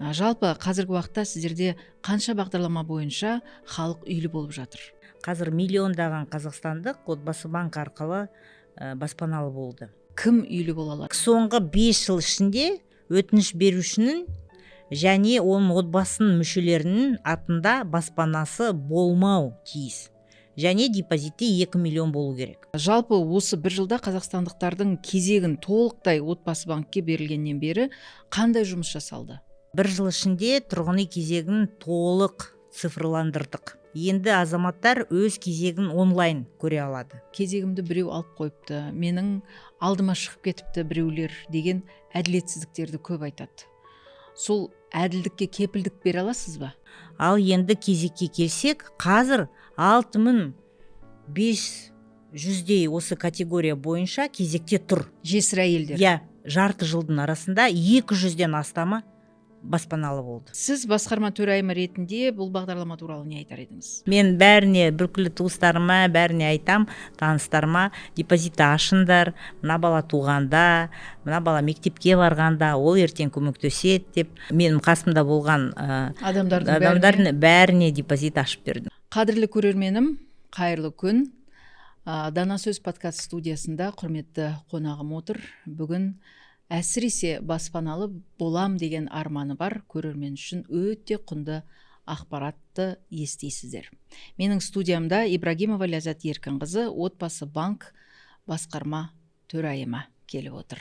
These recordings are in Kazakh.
Жалпы қазіргі уақытта сіздерде қанша бағдарлама бойынша халық үйлі болып жатыр? Қазір миллиондаған қазақстандық отбасы банк арқылы баспаналы болды. Кім үйлі бола алады? Соңғы 5 жыл ішінде өтініш берушінің және оның отбасының мүшелерінің атында баспанасы болмау тиіс. Және депозитте 2 миллион болу керек. Жалпы осы бір жылда қазақстандықтардың кезегін толықтай отбасы банкке берілгеннен бері қандай жұмыс жасалды? Бір жыл ішінде тұрғын үй кезегін толық цифрландырдық. Енді азаматтар өз кезегін онлайн көре алады. Кезегімді біреу алып қойыпты, менің алдыма шығып кетіпті біреулер деген әділетсіздіктерді көп айтады. Сол әділдікке кепілдік бере аласыз ба? Ал енді кезекке келсек, қазір 6500-дей осы категория бойынша кезекте тұр. Жесір әйелдер. Жарты жылдың арасында 200-ден астамы баспаналы болды. Сіз басқарма төрайымы ретінде бұл бағдарлама туралы не айтар едіңіз? Мен бәріне, бүкіл туыстарыма, бәріне айтам, таныстарыма, депозитті ашыңдар, мына бала туғанда, мына бала мектепке барғанда, ол ертең көмектеседі деп, менің қасымда болған адамдардың бәріне депозит ашып бердім. Қадірлі көрерменім, қайырлы күн. Дана сөз подкаст студиясында құрметті қонағым отыр. Бүгін әсіресе баспаналы болам деген арманы бар көрермен үшін өте құнды ақпаратты естисіздер. Менің студиямда Ибрагимова Ләззат Еркінқызы, отбасы банк басқарма төрайымы келіп отыр.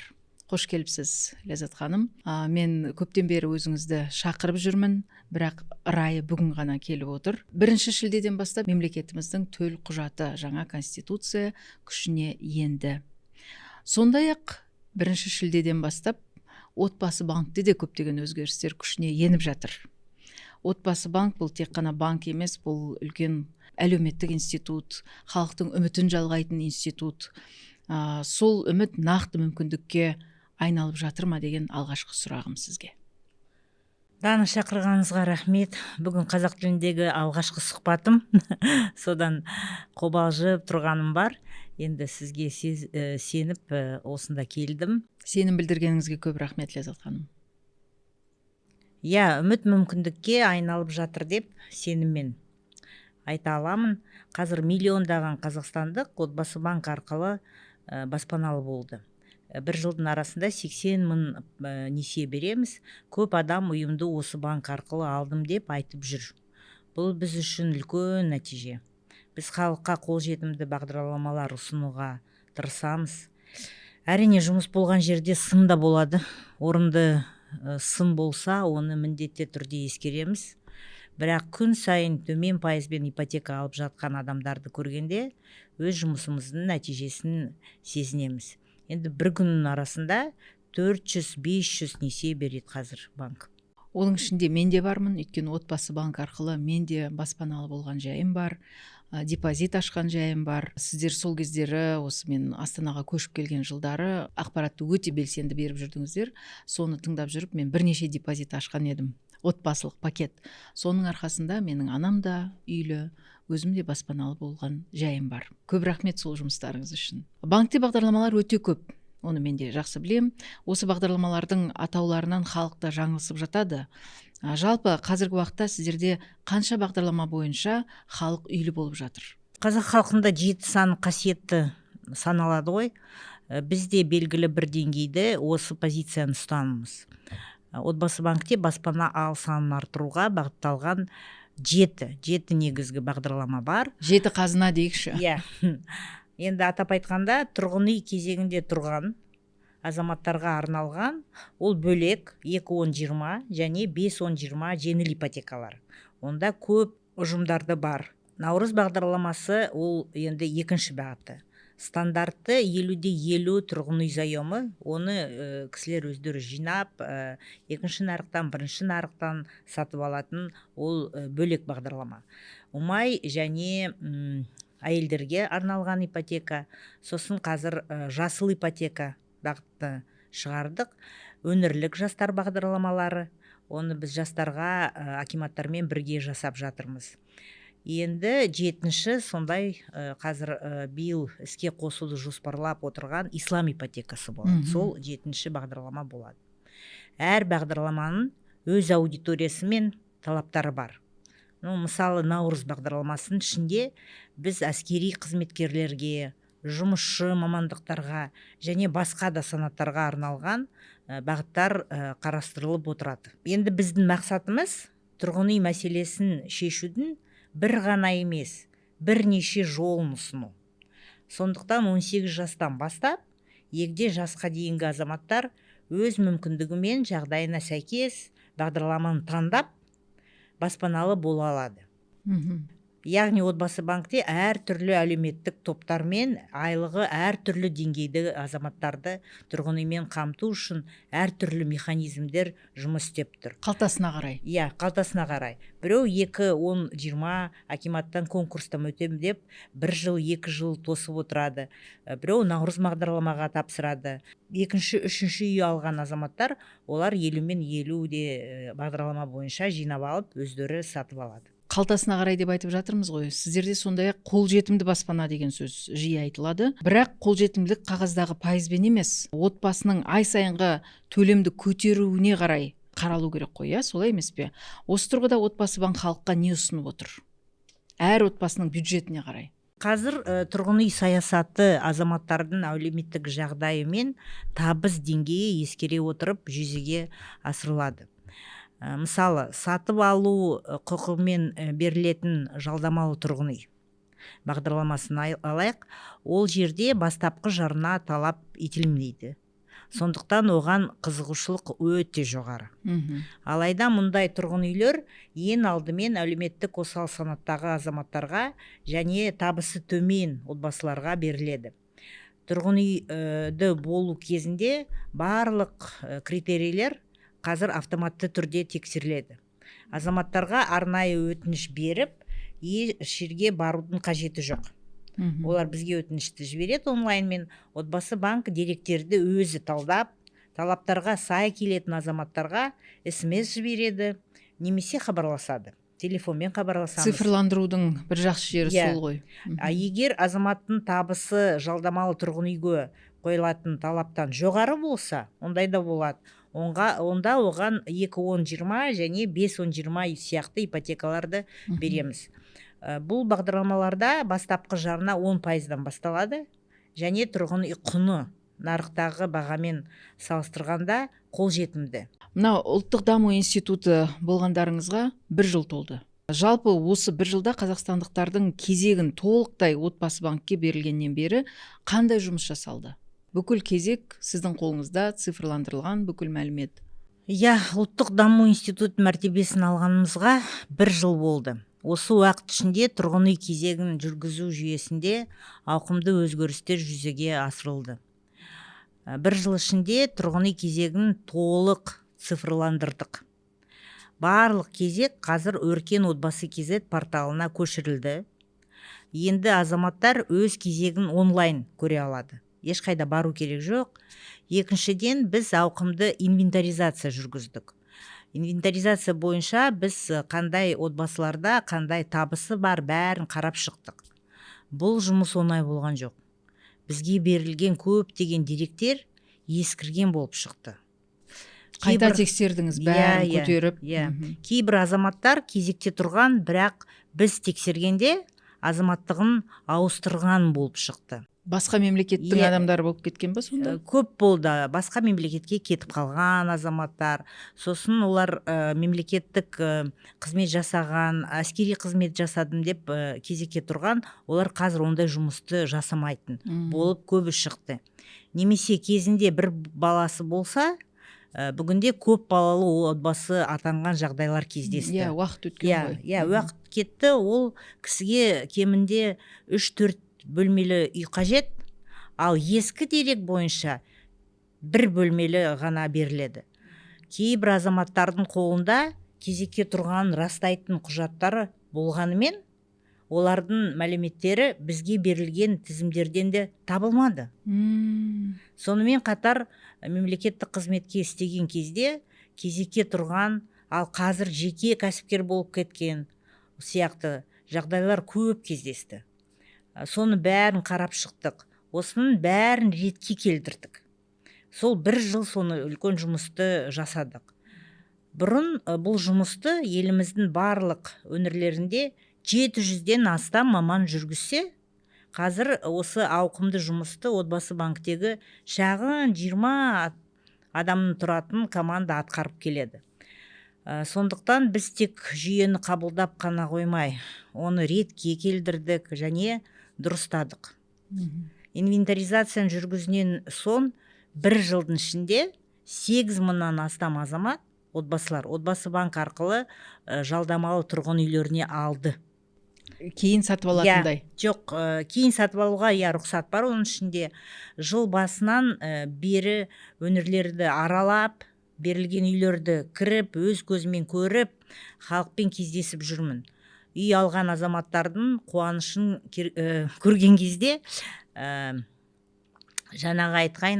Қош келіпсіз, Ләззат ханым. Мен көптен бері өзіңізді шақырып жүрмін, бірақ райы бүгін ғана келіп отыр. 1 шілдеден бастап мемлекетіміздің төл құжаты, жаңа конституция күшіне енді. Сондай-ақ 1 шілдеден бастап отбасы банкте де көптеген өзгерістер күшіне еніп жатыр. Отбасы банк бұл тек қана банк емес, бұл үлкен әлеуметтік институт, халықтың үмітін жалғайтын институт. Сол үміт нақты мүмкіндікке айналып жатыр ма деген алғашқы сұрағым сізге. Дана, шақырғаныңызға рахмет. Бүгін қазақ тіліндегі алғашқы сұхбатым. Содан қобалжып тұрғаным бар. Енді сізге сеніп осында келдім. Сенім білдіргеніңізге көп рахмет, Ләззат ханым. Үміт мүмкіндікке айналып жатыр деп сеніммен айта аламын. Қазір миллиондаған қазақстандық отбасы банк арқылы баспаналы болды. Бір жылдың арасында 80 мың несие береміз. Көп адам ұйымды осы банк арқылы алдым деп айтып жүр. Бұл біз үшін үлкен нәтиже. Біз халыққа қолжетімді бағдарламалар ұсынуға тырысамыз. Әрине, жұмыс болған жерде сын да болады. Орынды сын болса, оны міндетті түрде ескереміз. Бірақ күн сайын төмен пайызбен ипотека алып жатқан адамдарды көргенде өз жұмысымыздың нәтижесін сезінеміз. Енді бір күннің арасында 400-500 несие береді қазір банк. Оның ішінде мен де бармын, өйткені отбасы банк арқылы мен де баспаналы болған жайым бар, депозит ашқан жайым бар. Сіздер сол кездері, осы мен Астанаға көшіп келген жылдары ақпаратты өте белсенді беріп жүрдіңіздер. Соны тыңдап жүріп, мен бірнеше депозит ашқан едім, отбасылық пакет. Соның арқасында менің анам да үйлі, өзім де баспаналы болған жайым бар. Көп рахмет сол жұмыстарыңыз үшін. Банкте бағдарламалар өте көп. Оны мен де жақсы білем. Осы бағдарламалардың атауларынан халықта жаңылысып жатады. Жалпы қазіргі уақытта сіздерде қанша бағдарлама бойынша халық үйлі болып жатыр? Қазақ халқында 7 саны қасиетті саналады ғой. Біз де белгілі бір деңгейде осы позицияны ұстанымыз. Отбасы банкте баспана ал санын артыруға бағытталған 7 негізгі бағдарлама бар. 7 қазына дейікші. Енді атап айтқанда, тұрғын үй кезегінде тұрған азаматтарға арналған, ол бөлек 2-10-20 және 5-10-20 жеңіл ипотекалар. Онда көп ұжымдарды бар. Наурыз бағдарламасы ол енді екінші бағыты. Стандартты 50-50 тұрғын үй заемы, оны кісілер өздері жинап, екінші нарықтан, бірінші нарықтан сатып алатын, ол бөлек бағдарлама. Ұмай және әйелдерге арналған ипотека, сосын қазір жасыл ипотека бағытты шығардық. Өңірлік жастар бағдарламалары, оны біз жастарға акиматтармен бірге жасап жатырмыз. Енді 7-ші сондай қазір биыл іске қосуды жоспарлап отырған ислам ипотекасы болады. Сол 7-ші бағдарлама болады. Әр бағдарламаның өз аудиториясы мен талаптары бар. Мысалы Наурыз бағдарламасының ішінде біз әскери қызметкерлерге, жұмысшы мамандықтарға және басқа да санаттарға арналған бағыттар қарастырылып отырады. Енді біздің мақсатымыз тұрғын үй мәселесін шешудің бір ғана емес, бірнеше жолын ұсыну. Сондықтан 18 жастан бастап, егде жасқа дейінгі азаматтар өз мүмкіндігі мен жағдайына сәйкес бағдарламаны таңдап баспаналы бола алады. Яғни отбасы банкте әр түрлі әлеуметтік топтар мен айлығы әр түрлі деңгейдегі азаматтарды тұрғын үймен қамту үшін әр түрлі механизмдер жұмыс істеп тұр. Қалтасына қарай. Қалтасына қарай. Біреу 2-10-20 акиматтан конкурстан өтем деп 1 жыл, 2 жыл тосып отырады. Біреу Наурыз бағдарламаға тапсырады. Екінші, үшінші үй алған азаматтар, олар 50 мен 50 де бағдарлама бойынша жинап алып, өздері сатып алады. Қалтасына қарай деп айтып жатырмыз ғой. Сіздерде сондай-ақ қолжетімді баспана деген сөз жиі айтылады. Бірақ қолжетімділік қағаздағы пайызбен емес, отбасының ай сайынғы төлемді көтеруіне қарай қаралу керек қой, солай емес пе? Осы тұрғыда отбасы банк халыққа не ұсынып отыр? Әр отбасының бюджетіне қарай. Қазір тұрғын үй саясаты азаматтардың әлеуметтік жағдайы мен табыс деңгейі ескере отырып жүзеге асырылады. Мысалы, сатып алу құқығымен берілетін жалдамалы тұрғын үй бағдарламасын алайық, ол жерде бастапқы жарна талап етілмейді. Сондықтан оған қызығушылық өте жоғары. Алайда мұндай тұрғын үйлер ең алдымен әлеуметтік осал санаттағы азаматтарға және табысы төмен отбасыларға беріледі. Тұрғын үйді болу кезінде барлық критерийлер қазір автоматты түрде тексеріледі. Азаматтарға арнайы өтініш беріп, жерге барудың қажеті жоқ. Олар бізге өтінішті жібереді онлайнмен. Отбасы банк деректерді өзі талдап, талаптарға сай келетін азаматтарға SMS жібереді, немесе хабарласады. Телефонмен хабарласамыз. Цифрландырудың бір жақсы жері сол ғой. Егер азаматтың табысы жалдамалы тұрғын үйге қойылатын талаптан жоғары болса, ондай да болады. Онда оған 2-10-20 және 5-10-20 сияқты ипотекаларды береміз. Бұл бағдарламаларда бастапқы жарна 10%-дан басталады және тұрғын үй құны нарықтағы бағамен салыстырғанда қолжетімді. Мына Ұлттық даму институты болғандарыңызға 1 жыл толды. Жалпы осы 1 жылда қазақстандықтардың кезегін толықтай отбасы банкке берілгеннен бері қандай жұмыс жасалды? Бүкіл кезек сіздің қолыңызда, цифрландырылған бүкіл мәлімет. Ұлттық даму институты мәртебесін алғанымызға 1 жыл болды. Осы уақыт ішінде тұрғын үй кезегін жүргізу жүйесінде ауқымды өзгерістер жүзеге асырылды. 1 жыл ішінде тұрғын үй кезегін толық цифрландырдық. Барлық кезек қазір Өркен отбасы кезет порталына көшірілді. Енді азаматтар өз кезегін онлайн көре алады. Ешқайда бару керек жоқ. Екіншіден, біз ауқымды инвентаризация жүргіздік. Инвентаризация бойынша біз қандай отбасыларда қандай табысы бар бәрін қарап шықтық. Бұл жұмыс оңай болған жоқ. Бізге берілген көптеген деректер ескірген болып шықты. Қайта тексердіңіз, бәрін көтеріп. Кейбір азаматтар кезекте тұрған, бірақ біз тексергенде азаматтығын ауыстырған болып шықты. Басқа мемлекеттің адамдары болып кеткен ба сонда? Көп болды. Басқа мемлекетке кетіп қалған азаматтар. Сосын олар мемлекеттік қызмет жасаған, әскери қызмет жасадым деп кезекке тұрған, олар қазір ондай жұмысты жасамайтын болып көбі шықты. Немесе кезінде бір баласы болса, бүгінде көп балалы отбасы атанған жағдайлар кездесті. Уақыт өткен ғой. Уақыт кетті, ол кісіге кемінде 3-4 бөлмелі үй қажет, ал ескі дерек бойынша 1 бөлмелі ғана беріледі. Кейбір азаматтардың қолында кезекке тұрған растайтын құжаттары болғанымен, олардың мәліметтері бізге берілген тізімдерден де табылмады. Сонымен қатар мемлекеттік қызметке істеген кезде кезекке тұрған, ал қазір жеке кәсіпкер болып кеткен сияқты жағдайлар көп кездесті. Соны бәрін қарап шықтық. Осының бәрін ретке келдірдік. Сол 1 жыл соны үлкен жұмысты жасадық. Бұрын бұл жұмысты еліміздің барлық өңірлерінде 700-ден астам маман жүргізсе, қазір осы ауқымды жұмысты отбасы банктегі шағын 20 адамның тұратын команда атқарып келеді. Сондықтан біз тек жүйені қабылдап қана қоймай, оны ретке келдірдік және дұрыстадық. Инвентаризацияны жүргізген соң 1 жылдың ішінде 8 мыңнан астам азамат отбасы банк арқылы жалдамалы тұрғын үйлеріне алды. Кейін сатып алатындай. Жоқ, кейін сатып алуға рұқсат бар. Оның ішінде жыл басынан бері өңірлерді аралап, берілген үйлерді кіріп, өз көзімен көріп, халықпен кездесіп жүрмін. Үй алған азаматтардың қуанышын көрген кезде жаңағы айтқан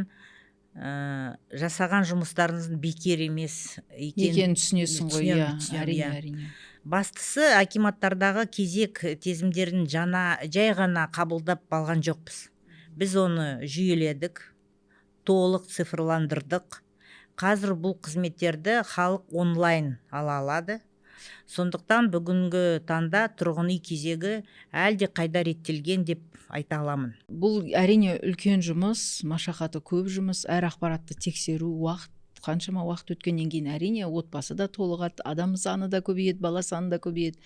жасаған жұмыстарыңыздың бекер емес екенін түсінесің ғой. Әрине. Бастысы акиматтардағы кезек тезімдерін жай ғана қабылдап алған жоқпыз. Біз оны жүйеледік, толық цифрландырдық. Қазір бұл қызметтерді халық онлайн ала алады. Сондықтан бүгінгі таңда тұрғын үй кезегі әлде қайда реттелген деп айта аламын. Бұл әрине үлкен жұмыс, машақаты көп жұмыс, әр ақпаратты тексеру, қаншама уақыт өткеннен кейін әрине отбасы да толығады, адам саны да көбейеді, бала саны да көбейеді.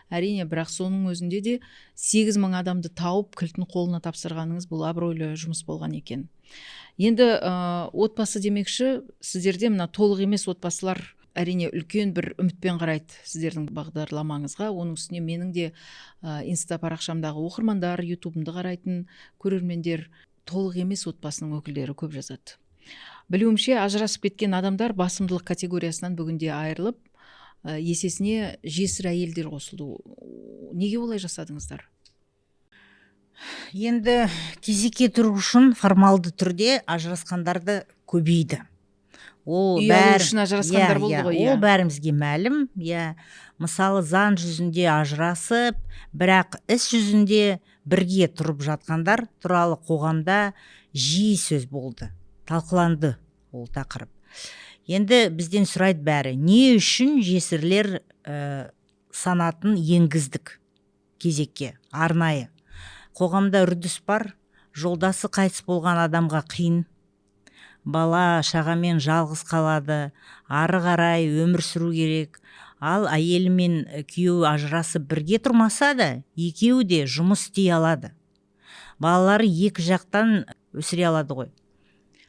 Әрине, бірақ соның өзінде де 8 мың адамды тауып кілтін қолына тапсырғаныңыз бұл абыройлы жұмыс болған екен. Енді отбасы демекші, сіздерде мына толық емес отбасылар әрине үлкен бір үмітпен қарайды сіздердің бағдарламаңызға. Оның үстіне менің де инста парақшамдағы оқырмандар, ютубымды қарайтын көрермендер толық емес отбасының өкілдері көп жазады. Білуімше, ажырасып кеткен адамдар басымдылық категориясынан бүгінде айырылып, есесіне жесір әйелдер қосылды. Неге олай жасадыңыздар? Енді кезекке тұру үшін формалды түрде ажырасқандарды көбейді. Үй алу үшін ажырасқандар болды ғой. Ол бәрімізге мәлім. Мысалы, заң жүзінде ажырасып, бірақ іс жүзінде бірге тұрып жатқандар туралы қоғамда жиі сөз болды. Талқыланды ол тақырып. Енді бізден сұрайды бәрі, не үшін жесірлер санатын енгіздік кезекке, арнайы? Қоғамда үрдіс бар, жолдасы қайтыс болған адамға қиын, бала шағамен жалғыз қалады, ары қарай өмір сүру керек. Ал әйелі мен күйеуі ажырасып бірге тұрмаса да, екеуі де жұмыс істей алады. Балалары екі жақтан өсіре алады ғой.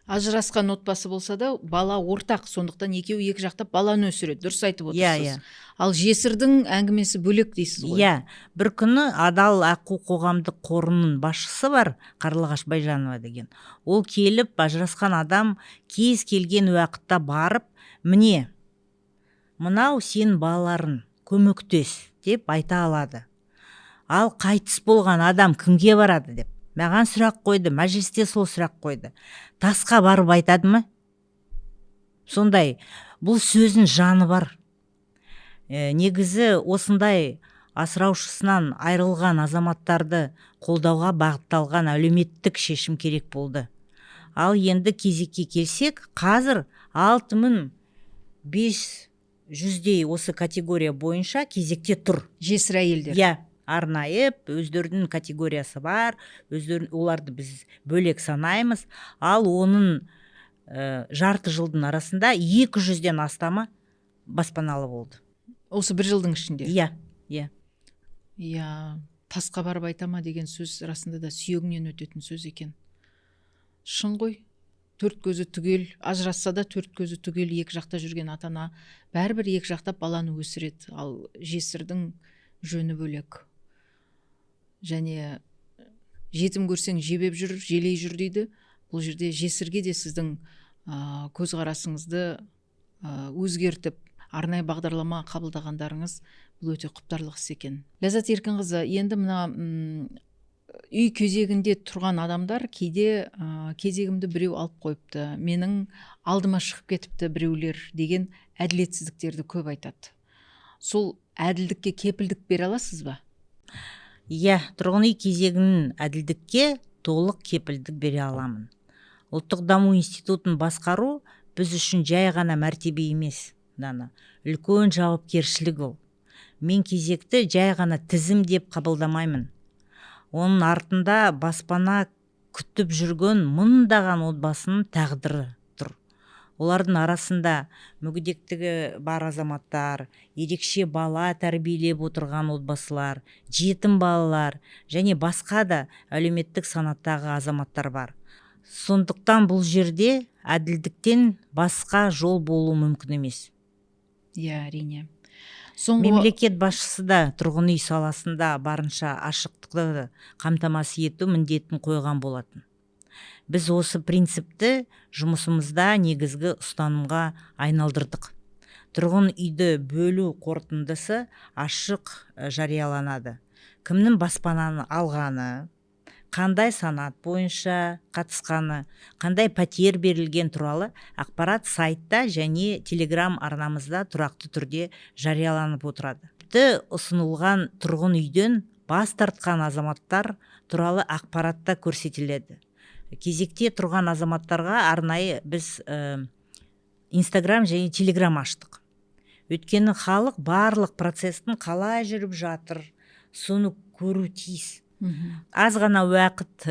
Ажырасқан отбасы болса да, бала ортақ, сондықтан екеуі екі жақтап баланы өсіреді. Дұрыс айтып отырсыз. Ал жесірдің әңгімесі бөлек дейсіз ғой. Бір күні Адал Аққу қоғамдық қорының басшысы бар, Қарлығаш Байжанова деген. Ол келіп, ажырасқан адам кез келген уақытта барып, міне, мынау сен балаларын көмектес деп айта алады. Ал қайтыс болған адам кімге барады деп. Маған сұрақ қойды, мәжілісте сол сұрақ қойды. Тасқа барып айтады ма? Сондай, бұл сөздің жаны бар. Негізі осындай асыраушысынан айырылған азаматтарды қолдауға бағытталған әлеуметтік шешім керек болды. Ал енді кезекке келсек, қазір 6500-дей осы категория бойынша кезекте тұр. Жесір әйелдер. Арнайып, өздерінің категориясы бар, оларды біз бөлек санаймыз. Ал оның жарты жылдың арасында 200-ден астамы баспаналы болды. Осы бір жылдың ішінде? Тасқа барып айтама деген сөз расында да сүйегінен өтетін сөз екен. Шын ғой, төрт көзі түгел, ажырасса да төрт көзі түгел екі жақта жүрген атана бәрібір екі жақтап баланы өсіреді. Ал жесірдің жөні бөлек. Және жетім көрсең жебеп жүр, желей жүр дейді. Бұл жерде жесірге де сіздің көзқарасыңызды өзгертіп, арнайы бағдарлама қабылдағандарыңыз бұл өте құптарлық іс екен. Ләззат Еркінқызы, енді мына үй кезегінде тұрған адамдар кейде кезегімді біреу алып қойыпты, менің алдыма шығып кетіпті біреулер деген әділетсіздіктерді көп айтады. Сол әділдікке кепілдік бере аласыз ба? Тұрғын үй кезегінің әділдікке толық кепілдік бере аламын. Ұлттық даму институтын басқару біз үшін жай ғана мәртебе емес. Дана, үлкен жауапкершілік ол. Мен кезекті жай ғана тізім деп қабылдамаймын. Оның артында баспана күтіп жүрген мыңдаған отбасының тағдыры тұр. Олардың арасында мүгедектігі бар азаматтар, ерекше бала тәрбиелеп отырған отбасылар, жетім балалар және басқа да әлеуметтік санаттағы азаматтар бар. Сондықтан бұл жерде әділдіктен басқа жол болу мүмкін емес. Иә, әрине. Мемлекет басшысы да тұрғын үй саласында барынша ашықтықты қамтамасыз ету міндетін қойған болатын. Біз осы принципті жұмысымызда негізгі ұстанымға айналдырдық. Тұрғын үйді бөлу қорытындысы ашық жарияланады. Кімнің баспананы алғаны, қандай санат бойынша қатысқаны, қандай пәтер берілген туралы ақпарат сайтта және телеграм арнамызда тұрақты түрде жарияланып отырады. Ұсынылған тұрғын үйден бас тартқан азаматтар туралы ақпаратта көрсетіледі. Кезекте тұрған азаматтарға арнайы біз Инстаграм және телеграм аштық. Өйткені халық барлық процестің қалай жүріп жатыр, соны көру тиіс. Аз ғана уақыт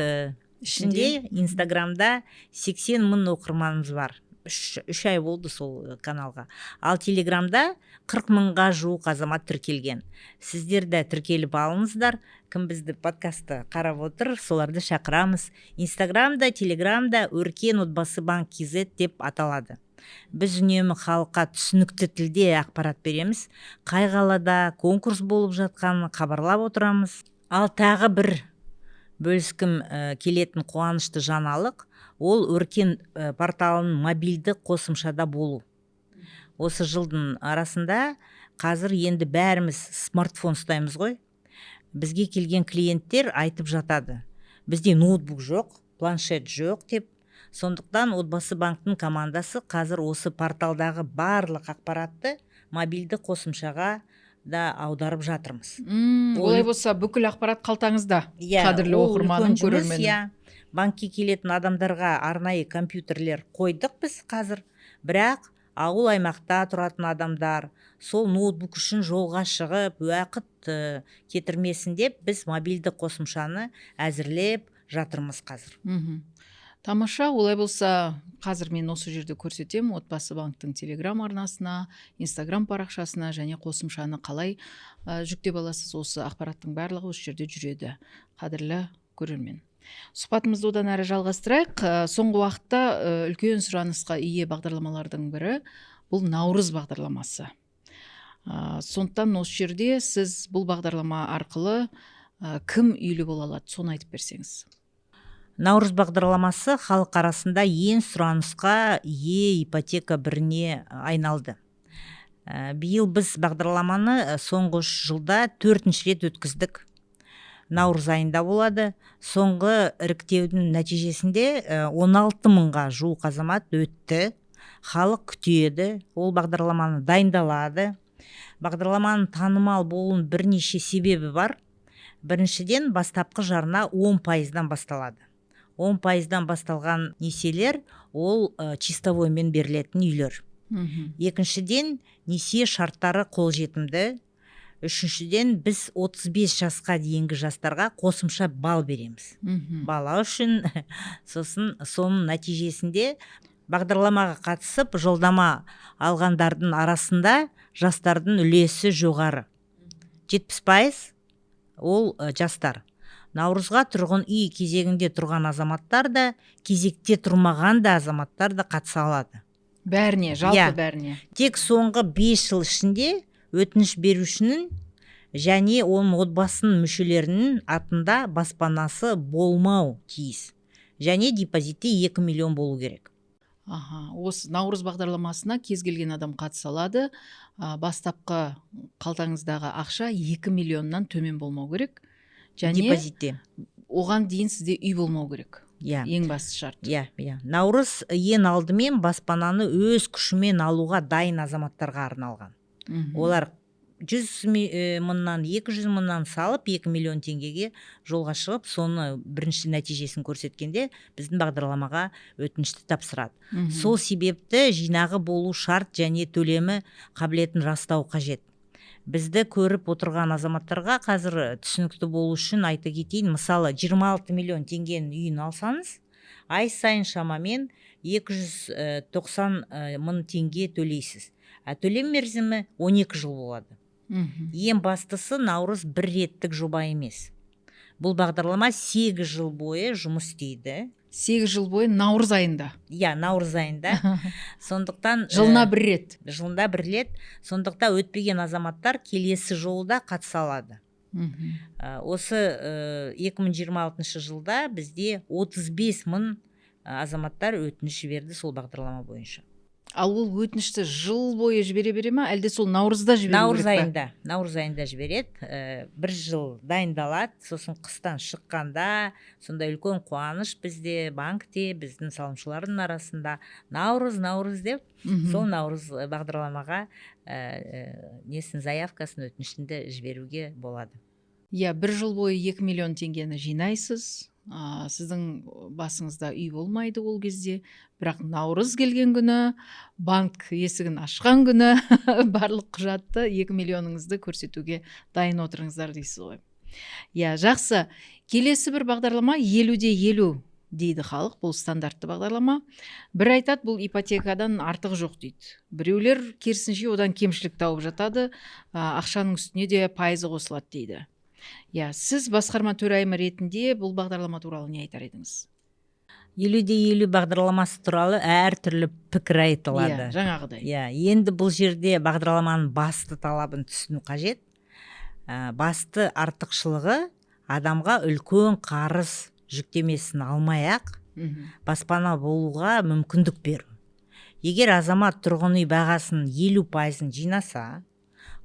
ішінде Инстаграмда 80 мың оқырманымыз бар. 3 ай болды сол каналға. Ал Телеграмда 40 мыңға жуық азамат тіркелген. Сіздер де тіркеліп алыңыздар. Кім бізді подкастты қарап отыр, соларды шақырамыз. Инстаграмда, Телеграмда Өркен отбасы банк KZ деп аталады. Біз үнемі халыққа түсінікті тілде ақпарат береміз. Қай қалада конкурс болып жатқанын хабарлап отырамыз. Ал тағы бір бөліскім келетін қуанышты жаңалық, ол Өркен порталының мобильді қосымшада болу. Осы жылдың арасында қазір енді бәріміз смартфон ұстаймыз ғой. Бізге келген клиенттер айтып жатады. Бізде ноутбук жоқ, планшет жоқ деп. Сондықтан отбасы банктың командасы қазір осы порталдағы барлық ақпаратты мобильді қосымшаға да аударып жатырмыз. Олай болса бүкіл ақпарат қалтаңызда, қадірлі оқырманым, көрерменім. Банкке келетін адамдарға арнайы компьютерлер қойдық біз қазір. Бірақ ауыл аймақта тұратын адамдар сол ноутбук үшін жолға шығып, уақыт кетірмесін деп біз мобильді қосымшаны әзірлеп жатырмыз қазір. Тамаша. Олай болса, қазір мен осы жерде көрсетем, отбасы банктың телеграм арнасына, инстаграм парақшасына және қосымшаны қалай жүктеп аласыз. Осы ақпараттың барлығы осы жерде жүреді. Қадірлі көрермен, сұхбатымызды одан әрі жалғастырайық. Соңғы уақытта үлкен сұранысқа ие бағдарламалардың бірі бұл Наурыз бағдарламасы. Сондықтан осы жерде сіз бұл бағдарлама арқылы кім үйлі бола алады, соны айтып берсеңіз. Наурыз бағдарламасы халық арасында ең сұранысқа ие ипотека біріне айналды. Биыл біз бағдарламаны соңғы 3 жылда 4-ші рет өткіздік. Наурыз айында болады. Соңғы іріктеудің нәтижесінде 16 мыңға жуық азамат өтті. Халық күтеді, ол бағдарламаны дайындалады. Бағдарламаның танымал болуының бірнеше себебі бар. Біріншіден, бастапқы жарна 10%-дан басталады. 10%-дан басталған несиелер ол чистовоймен берілетін үйлер. Екіншіден, несие шарттары қолжетімді. Үшіншіден, біз 35 жасқа дейінгі жастарға қосымша бал береміз. Бала үшін соның нәтижесінде бағдарламаға қатысып жолдама алғандардың арасында жастардың үлесі жоғары. 70% ол жастар. Наурызға тұрғын үй кезегінде тұрған азаматтар да, кезекте тұрмаған да азаматтар да қатыса алады. Бәріне, жалпы бәріне. Тек соңғы 5 жыл ішінде өтініш берушінің және оның отбасының мүшелерінің атында баспанасы болмау тиіс. Және депозиті 2 миллион болу керек. Осы Наурыз бағдарламасына кез келген адам қатыса алады. Бастапқы қалтаңыздағы ақша 2 миллионнан төмен болмау керек. Және депозитте. Оған дейін сізде үй болмау керек. Ең басты шарт. Наурыз ең алдымен баспананы өз күшімен алуға дайын азаматтарға арналған. Олар мыңнан 200 мыңнан салып 2 миллион теңгеге жолға шығып, соны бірінші нәтижесін көрсеткенде біздің бағдарламаға өтінішті тапсырады. Сол себепті жинағы болу шарт және төлемі қабілетін растау қажет. Бізді көріп отырған азаматтарға қазір түсінікті болу үшін айта кетейін, мысалы 26 миллион теңгенің үйін алсаңыз, ай сайын шамамен 290 мың теңге төлейсіз. Төлем мерзімі 12 жыл болады. Ең бастысы, наурыз бір реттік жоба емес. Бұл бағдарлама 8 жыл бойы жұмыс істейді. 8 жыл бойы наурыз айында. Наурыз айында. Сондықтан жылына бір рет. Жылында бір рет. Сондықтан өтпеген азаматтар келесі жолда қатыса алады. Осы 2026 жылда бізде 35 мың азаматтар өтініш жіберді сол бағдарлама бойынша. Ал ол өтінішті жыл бойы жібере бере ма, әлде сол наурызда жіберу керек па? Наурыз айында жібереді. Бір жыл дайындалады, сосын қыстан шыққанда сондай үлкен қуаныш бізде, банкте, біздің салымшылардың арасында наурыз деп, сол наурыз бағдарламаға заявкасын, өтінішінде жіберуге болады. Бір жыл бойы 2 миллион теңгені жинайсыз. Сіздің басыңызда үй болмайды ол кезде, бірақ наурыз келген күні, банк есігін ашқан күні барлық құжатты 2 миллионыңызды көрсетуге дайын отырыңыздар дейсіз ғой. Жақсы. Келесі бір бағдарлама 50-де 50 дейді халық, бұл стандартты бағдарлама. Бір айтады, бұл ипотекадан артық жоқ дейді. Біреулер керісінше одан кемшілік тауып жатады, ақшаның үстіне де пайызы қосылады дейді. Сіз басқарма төрайымы ретінде бұл бағдарлама туралы не айтар едіңіз? 50-де 50 бағдарламасы туралы әртүрлі пікір айтылады. Жаңағыдай. Енді бұл жерде бағдарламаның басты талабын түсіну қажет. Басты артықшылығы адамға үлкен қарыз жүктемесін алмай-ақ баспана болуға мүмкіндік беру. Егер азамат тұрғын үй бағасын 50% жинаса,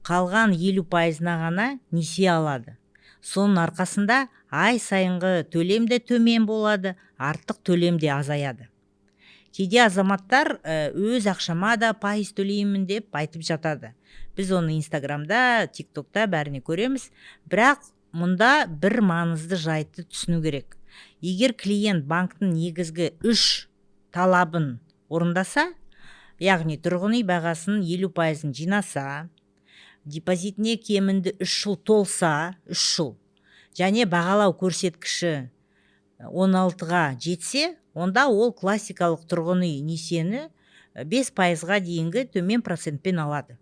қалған 50%-на ғана несие алады. Соның арқасында ай сайынғы төлем де төмен болады, артық төлем де азаяды. Кейде азаматтар өз ақшама да пайыз төлеймін деп айтып жатады. Біз оны Инстаграмда, ТикТокта бәріне көреміз. Бірақ мұнда бір маңызды жайтты түсіну керек. Егер клиент банктың негізгі 3 талабын орындаса, яғни тұрғын үй бағасын 50% жинаса, депозитіне кемінде 3 жыл толса, 3 жыл, және бағалау көрсеткіші 16-ға жетсе, онда ол классикалық тұрғын үй несиені 5%-ға дейінгі төмен процентпен алады.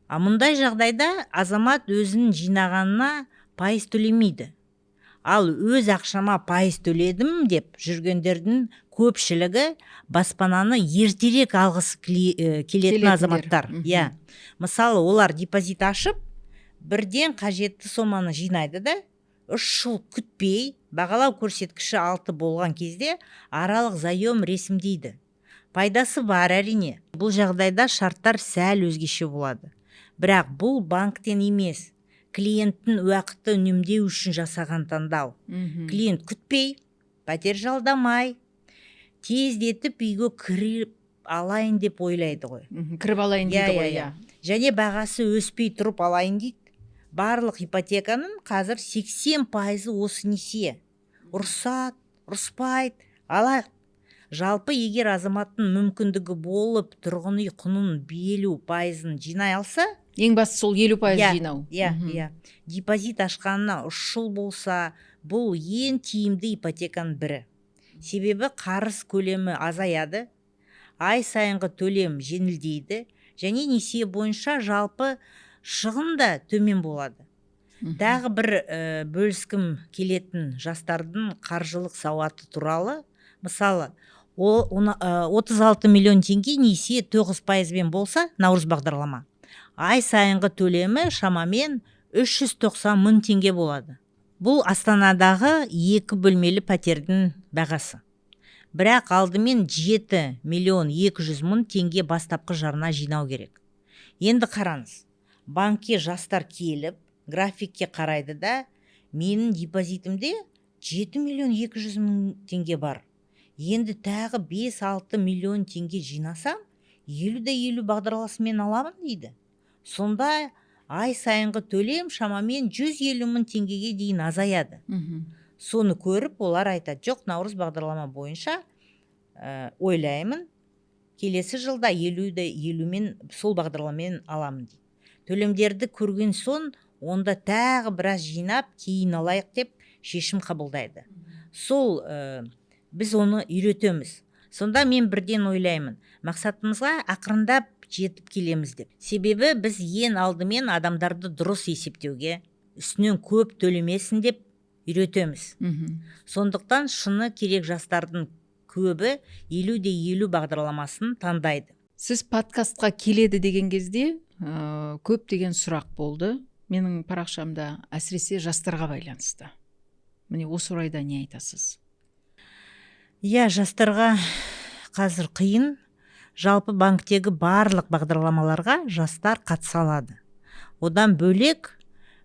Мұндай жағдайда азамат өзінің жинағанына пайыз төлемейді. Ал өз ақшама пайыз төледім деп жүргендердің көпшілігі баспананы ертерек алғысы келетін азаматтар. Мысалы, олар депозит ашып, бірден қажетті соманы жинайды да, 3 жыл күтпей, бағалау көрсеткіші 6 болған кезде аралық заем ресімдейді. Пайдасы бар әрине. Бұл жағдайда шарттар сәл өзгеше болады. Бірақ бұл банктен емес, клиенттің уақытты үнемдеу үшін жасаған таңдау. Клиент күтпей, пәтер жалдамай, тездетіп үйге кіріп алайын деп ойлайды ғой. Кіріп алайын дейді ғой. Және бағасы өспей тұрып алайын дейді. Барлық ипотеканың қазір 80% осы несие. Ұрсат, ұрспайды, алайық. Жалпы егер азаматтың мүмкіндігі болып тұрғын үй құнын 50% жинай алса, ең басты сол 50% жинау. Депозит ашқанына 3 жыл болса, бұл ең тиімді ипотеканың бірі. Себебі қарыз көлемі азаяды, ай сайынғы төлем жеңілдейді, және несие бойынша жалпы шығын да төмен болады. Тағы бір бөліскім келетін жастардың қаржылық сауаты туралы. Мысалы, 36 миллион теңге несие 9%-бен болса, наурыз бағдарлама, ай сайынғы төлемі шамамен 390 мың теңге болады. Бұл Астанадағы 2 бөлмелі пәтердің бағасы. Бірақ алдымен 7 миллион 200 мың теңге бастапқы жарна жинау керек. Енді қараңыз, банкке жастар келіп, графикке қарайды да, менің депозитімде 7 миллион 200 мың теңге бар. Енді тағы 5-6 миллион теңге жинасам, 50/50 бағдарламасымен аламын дейді. Сонда ай сайынғы төлем шамамен 150 мың теңгеге дейін азаяды. Соны көріп, олар айтады, жоқ, Наурыз бағдарлама бойынша ойлаймын, келесі жылда 50/50-мен сол бағдарламамен аламын дейді. Төлемдерді көрген соң, онда тағы біраз жинап, кейін алайық деп шешім қабылдайды. Сол біз оны үйретеміз. Сонда мен бірден ойлаймын, мақсатымызға ақырындап жетіп келеміз деп. Себебі біз ең алдымен адамдарды дұрыс есептеуге, үстінен көп төлемесін деп үйретеміз. Сондықтан шыны керек жастардың көбі 50/50 бағдарламасын таңдайды. Сіз подкастқа келеді деген кезде көп деген сұрақ болды. Менің парақшамда әсіресе жастарға байланысты. Міне осы орайда не айтасыз? Жастарға қазір қиын. Жалпы банктегі барлық бағдарламаларға жастар қатыса алады. Одан бөлек,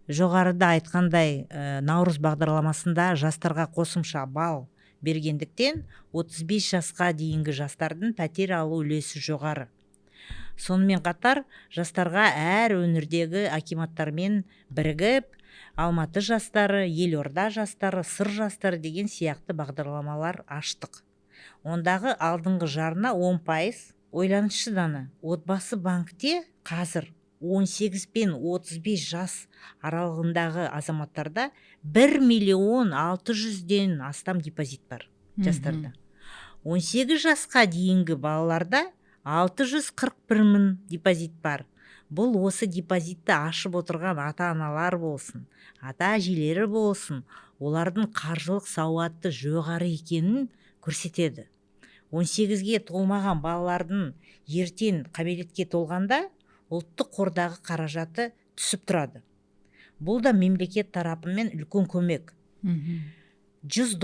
жоғарыда айтқандай, Наурыз бағдарламасында жастарға қосымша балл бергендіктен 35 жасқа дейінгі жастардың пәтер алу үлесі жоғары. Сонымен қатар, жастарға әр өңірдегі акиматтармен бірігіп, Алматы жастары, Елорда жастары, Сыр жастары деген сияқты бағдарламалар аштық. Ондағы алдыңғы жарна 10%. Ойланшы дана, отбасы банкте қазір 18 пен 35 жас аралығындағы азаматтарда 1.600.000-ден астам депозит бар жастарда. 18 жасқа дейінгі балаларда 641 мың депозит бар. Бұл осы депозитті ашып отырған ата-аналар болсын, ата-әжелері болсын, олардың қаржылық сауаты жоғары екенін көрсетеді. 18-ге толмаған балалардың ертең кәмелетке толғанда ұлттық қордағы қаражаты түсіп тұрады. Бұл да мемлекет тарапымен үлкен көмек. $100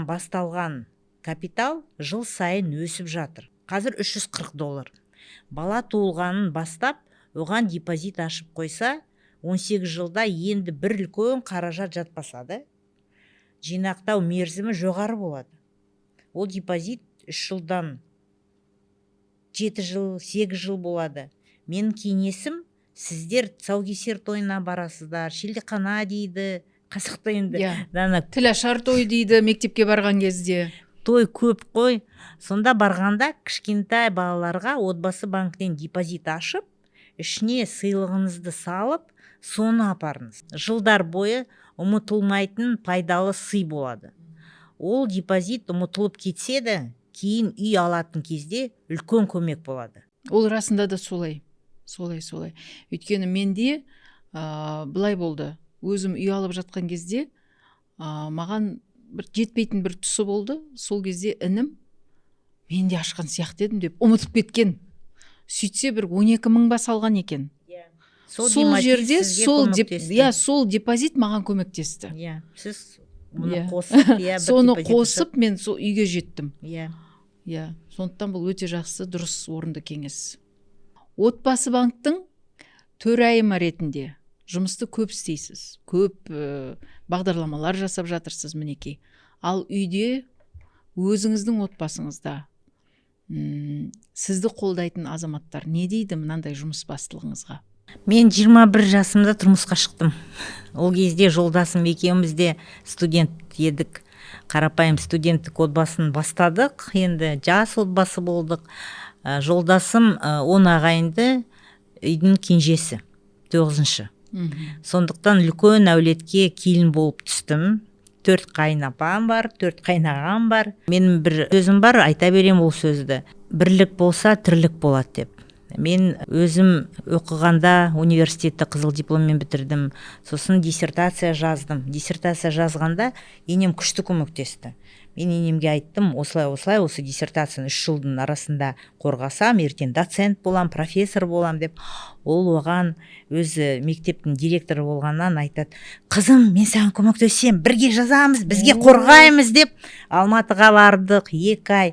басталған капитал жыл сайын өсіп жатыр. Қазір $340. Бала туылғанын бастап, оған депозит ашып қойса, 18 жылда енді бір үлкен қаражат жатпасады. Жинақтау мерзімі жоғары болады. Ол депозит 3 жылдан 7 жыл, 8 жыл болады. Менің кеңесім, сіздер тұсаукесер тойына барасыздар, шілдеқана дейді, қазақта енді тілашар той дейді мектепке барған кезде. Той көп қой. Сонда барғанда кішкентай балаларға отбасы банктен депозит ашып, ішіне сыйлығыңызды салып, соны апарыңыз. Жылдар бойы ұмытылмайтын пайдалы сый болады. Ол депозит ұмытылып кетсе де, кейін үй алатын кезде үлкен көмек болады. Ол расында да солай. Өйткені менде былай болды. Өзім үй алып жатқан кезде маған жетпейтін бір тұсы болды. Сол кезде інім, мен де ашқан сияқты едім деп ұмытып кеткен. Сөйтсе бір 12 мың ба салған екен. Сол жерде сол депозит маған көмектесті. Сіз соны қосып мен сол үйге жеттім. Сондықтан бұл өте жақсы, дұрыс, орынды кеңес. Отбасы банктың төрайымы ретінде жұмысты көп істейсіз. Көп бағдарламалар жасап жатырсыз мінекей. Ал үйде өзіңіздің отбасыңызда сізді қолдайтын азаматтар не дейді мынандай жұмыс бастылығыңызға? Мен 21 жасымда тұрмысқа шықтым. Ол кезде жолдасым екеуміз де студент едік. Қарапайым студенттік отбасын бастадық. Енді жас отбасы болдық. Жолдасым 10 ағайынды, үйдің кенжесі, 9-шы. Сондықтан үлкен әулетке келін болып түстім. 4 қайынапам бар, 4 қайнағам бар. Менің бір сөзім бар, айта берем ол сөзді. Бірлік болса, тірлік болады деп. Мен өзім оқығанда университетті қызыл дипломмен бітірдім. Сосын диссертация жаздым. Диссертация жазғанда енем күшті көмектесті. Мен енемге айттым, осылай осы диссертацияны 3 жылдың арасында қорғасам, ертең доцент болам, профессор болам деп. Ол оған өзі мектептің директоры болғаннан айтады, қызым, мен саған көмектесем, бірге жазамыз, бізге қорғаймыз деп. Алматыға бардық, 2 ай,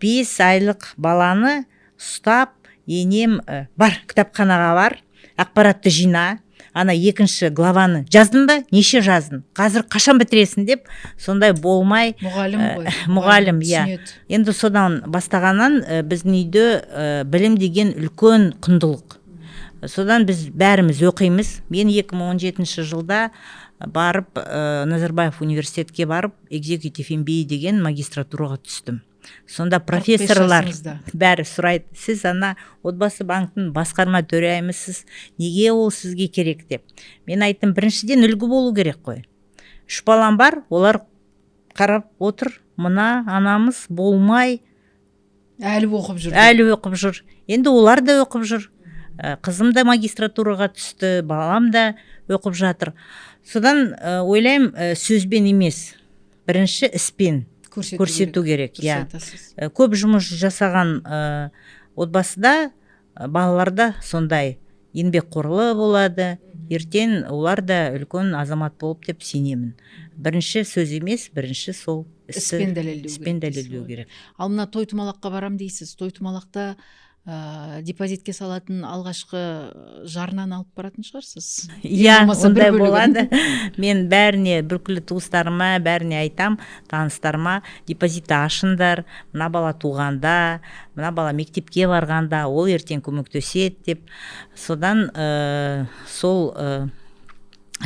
5 айлық баланы ұстап, енем бар, кітапханаға бар, ақпаратты жина, ана екінші главаны жаздың ба, неше жаздың, қазір қашан бітіресің деп, сондай болмай. Мұғалім ғой. Мұғалім, иә. түсінеді. Енді содан бастағаннан біздің үйде білім деген үлкен құндылық. Содан біз бәріміз оқимыз. Мен 2017 жылда барып Назарбаев университетке барып Executive MBA деген магистратураға түстім. Сонда профессорлар бәрі сұрайды, сіз ана отбасы банктың басқарма төрайымысыз, неге ол сізге керек деп. Мен айттым, біріншіден үлгі болу керек қой. 3 балам бар, олар қарап отыр, мына анамыз болмай Әлі оқып жүр. әлі оқып жүр. Енді олар да оқып жүр. Қызым да магистратураға түсті, балам да оқып жатыр. Содан ойлаймын, сөзбен емес, бірінші іспен көрсету керек. Көп жұмыс жасаған отбасыда балаларда сондай еңбекқорлы болады. Ертең олар да үлкен азамат болып деп сенемін. Бірінші сөз емес, бірінші сол іспен дәлелдеу керек. Ал мына той-томалаққа барам дейсіз. Той-томалақта депозитке салатын алғашқы жарнан алып баратын шығарсыз. Иә, ондай болады. Мен бәріне, бүкіл туыстарыма, бәріне айтам, таныстарыма, депозитті ашыңдар, мына бала туғанда, мына бала мектепке барғанда, ол ертең көмектеседі деп. Содан сол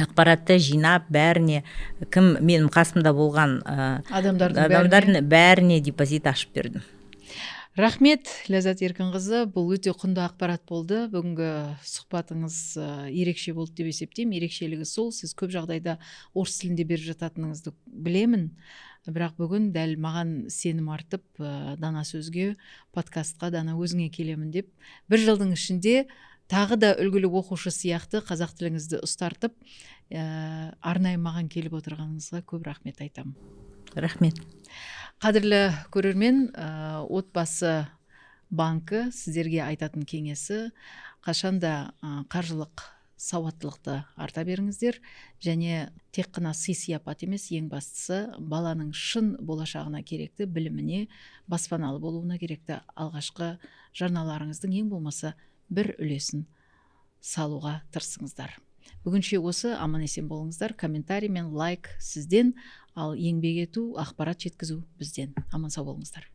ақпаратты жинап, бәріне, кім менің қасымда болған адамдардың бәріне депозит ашып бердім. Рахмет, Ләззат Еркінқызы, бұл өте құнды ақпарат болды. Бүгінгі сұхбатыңыз ерекше болды деп есептеймін. Ерекшелігі сол, сіз көп жағдайда орыс тілінде беріп жататыныңызды білемін. Бірақ бүгін дәл маған сенім артып, Дана сөзге, подкастқа Дана өзіңе келемін деп, 1 жылдың ішінде тағы да үлгілі оқушы сияқты қазақ тіліңізді ұстартып, арнайы маған келіп отырғаныңызға көп рахмет айтамын. Рахмет. Қадірлі көрермен, отбасы банкі сіздерге айтатын кеңесі, қашанда қаржылық сауаттылықты арта беріңіздер, және тек қана сый-сияпат емес, ең бастысы баланың шын болашағына керекті біліміне, баспаналы болуына керекті алғашқы жарналарыңыздың ең болмаса бір үлесін салуға тырысыңыздар. Бүгінше осы, аман есен болыңыздар. Комментарий мен лайк сізден, ал еңбек ету, ақпарат жеткізу бізден. Аман сау болыңыздар.